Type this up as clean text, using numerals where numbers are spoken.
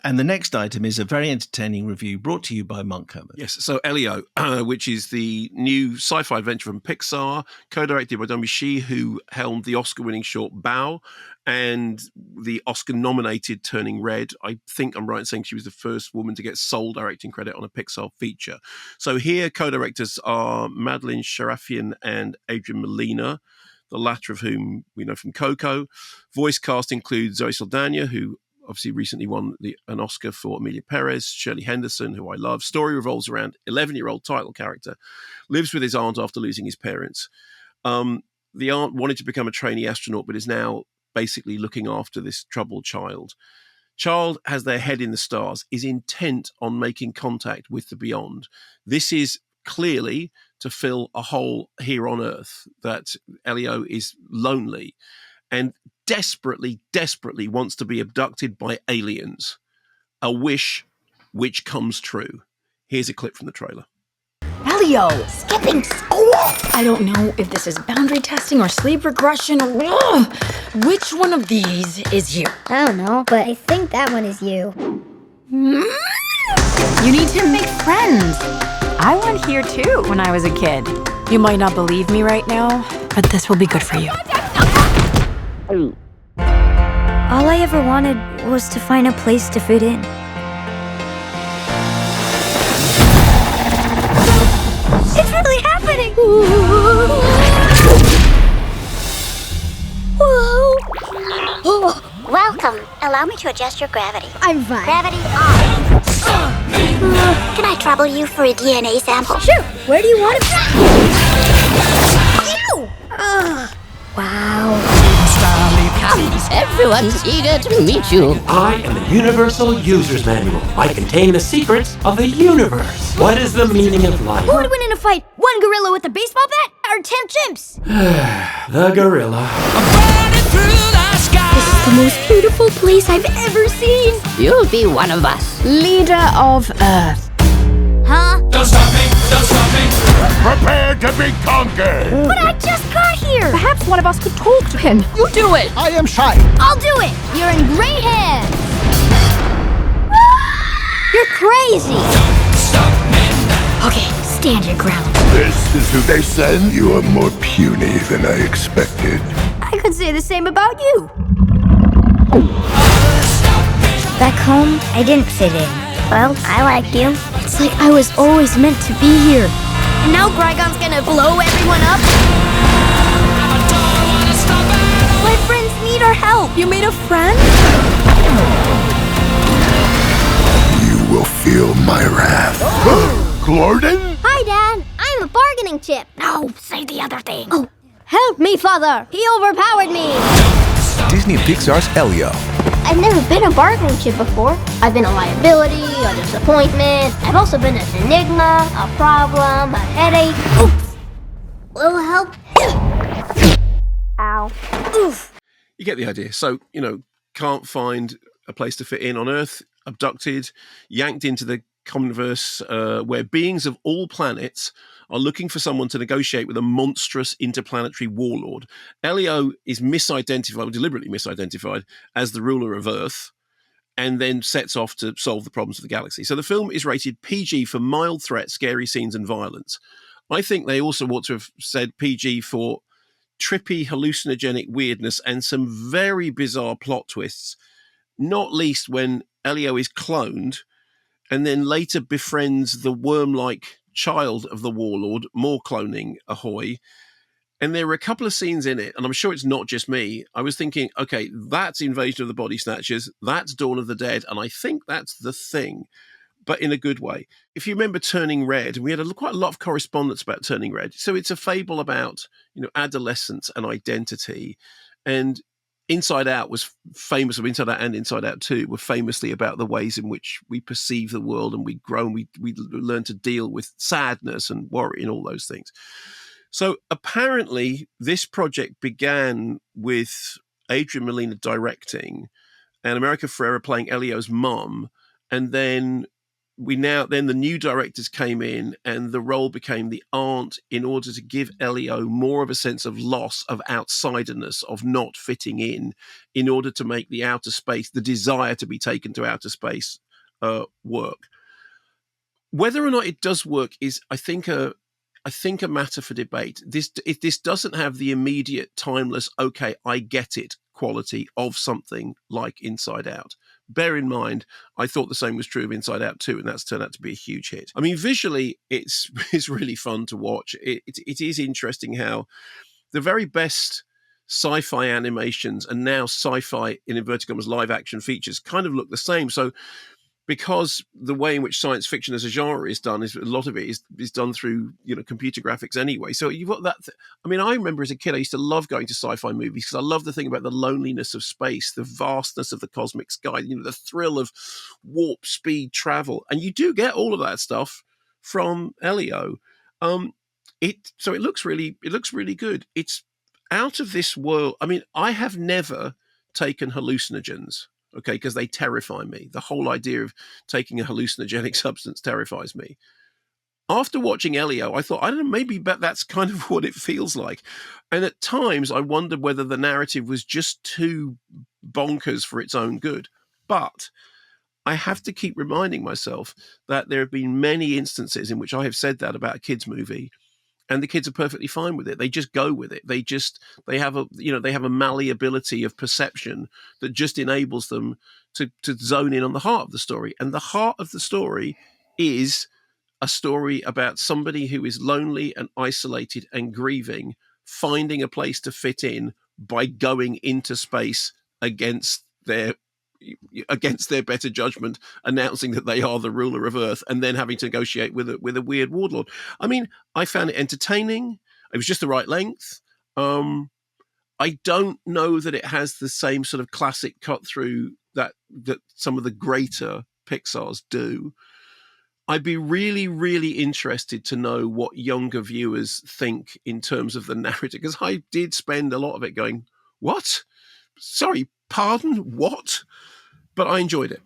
And the next item is a very entertaining review brought to you by Monk Kermode. Yes, so Elio, which is the new sci-fi adventure from Pixar, co-directed by Domi Shi, who helmed the Oscar-winning short Bao and the Oscar-nominated Turning Red. I think I'm right in saying she was the first woman to get sole directing credit on a Pixar feature. So here, co-directors are Madeline Sharafian and Adrian Molina, the latter of whom we know from Coco. Voice cast includes Zoe Saldana, who obviously recently won an Oscar for Amelia Perez, Shirley Henderson, who I love. Story revolves around 11-year-old title character, lives with his aunt after losing his parents. The aunt wanted to become a trainee astronaut, but is now basically looking after this troubled child. Child has their head in the stars, is intent on making contact with the beyond. This is clearly to fill a hole here on Earth, that Elio is lonely and desperately wants to be abducted by aliens. A wish which comes true. Here's a clip from the trailer. Elio! Skipping school! I don't know if this is boundary testing or sleep regression. Ugh. Which one of these is you? I don't know, but I think that one is you. You need to make friends. I went here too when I was a kid. You might not believe me right now, but this will be good for you. All I ever wanted was to find a place to fit in. It's really happening! Whoa! Welcome. Allow me to adjust your gravity. I'm fine. Gravity on. Can I trouble you for a DNA sample? Sure. Where do you want it? Ew! Wow. Everyone's eager to meet you. I am the Universal User's Manual. I contain the secrets of the universe. What is the meaning of life? Who would win in a fight? One gorilla with a baseball bat or 10 chimps? The gorilla. This is the most beautiful place I've ever seen. You'll be one of us. Leader of Earth. Huh? Don't stop me! Don't stop me! Prepare to be conquered! But I just got here. Perhaps one of us could talk to him. You do it! I am shy. I'll do it. You're in great hands. You're crazy. Don't stop me now. Okay, stand your ground. This is who they send? You are more puny than I expected. I could say the same about you. Back home, I didn't fit in. Well, I like you. It's like I was always meant to be here. And now Grygon's gonna blow everyone up? My friends need our help. You made a friend? You will feel my wrath. Glorden? Hi, Dad. I'm a bargaining chip. No, say the other thing. Oh, help me, Father. He overpowered me. Disney and Pixar's Elio. I've never been a bargaining chip before. I've been a liability, a disappointment. I've also been an enigma, a problem, a headache. Oops. Little help. Ow. Oof. You get the idea. So, can't find a place to fit in on Earth, abducted, yanked into the Commonverse, where beings of all planets are looking for someone to negotiate with a monstrous interplanetary warlord. Elio is misidentified, deliberately misidentified, as the ruler of Earth, and then sets off to solve the problems of the galaxy. So the film is rated PG for mild threat, scary scenes, and violence. I think they also ought to have said PG for trippy, hallucinogenic weirdness and some very bizarre plot twists, not least when Elio is cloned and then later befriends the worm-like child of the warlord. More cloning, ahoy. And there were a couple of scenes in it, and I'm sure it's not just me. I was thinking, okay, that's Invasion of the Body Snatchers, that's Dawn of the Dead, and I think that's The Thing, but in a good way. If you remember Turning Red, we had quite a lot of correspondence about Turning Red. So it's a fable about, adolescence and identity. And Inside Out was famous, or Inside Out and Inside Out 2 were famously about the ways in which we perceive the world and we grow and we learn to deal with sadness and worry and all those things. So apparently this project began with Adrian Molina directing and America Ferrera playing Elio's mum, and then then the new directors came in, and the role became the aunt in order to give Elio more of a sense of loss, of outsiderness, of not fitting in order to make the outer space, the desire to be taken to outer space, work. Whether or not it does work is, I think, a matter for debate. If this doesn't have the immediate, timeless, okay, I get it quality of something like Inside Out. Bear in mind, I thought the same was true of Inside Out 2, and that's turned out to be a huge hit. I mean, visually, it's really fun to watch. It is interesting how the very best sci-fi animations and now sci-fi, in inverted commas, live action features kind of look the same. So because the way in which science fiction as a genre is done, is a lot of it is done through computer graphics anyway. So you've got that. I mean, I remember as a kid, I used to love going to sci-fi movies because I love the thing about the loneliness of space, the vastness of the cosmic sky, the thrill of warp speed travel, and you do get all of that stuff from Elio. So it looks really good. It's out of this world. I mean, I have never taken hallucinogens. Okay, because they terrify me. The whole idea of taking a hallucinogenic substance terrifies me. After watching Elio, I thought, I don't know, maybe that's kind of what it feels like. And at times, I wondered whether the narrative was just too bonkers for its own good. But I have to keep reminding myself that there have been many instances in which I have said that about a kids' movie, and the kids are perfectly fine with it. They just go with it. They have a malleability of perception that just enables them to zone in on the heart of the story. And the heart of the story is a story about somebody who is lonely and isolated and grieving, finding a place to fit in by going into space against their better judgment, announcing that they are the ruler of Earth, and then having to negotiate with a weird warlord. I mean, I found it entertaining. It was just the right length. I don't know that it has the same sort of classic cut through that some of the greater Pixars do. I'd be really, really interested to know what younger viewers think in terms of the narrative, because I did spend a lot of it going, what? Sorry, pardon, what? But I enjoyed it,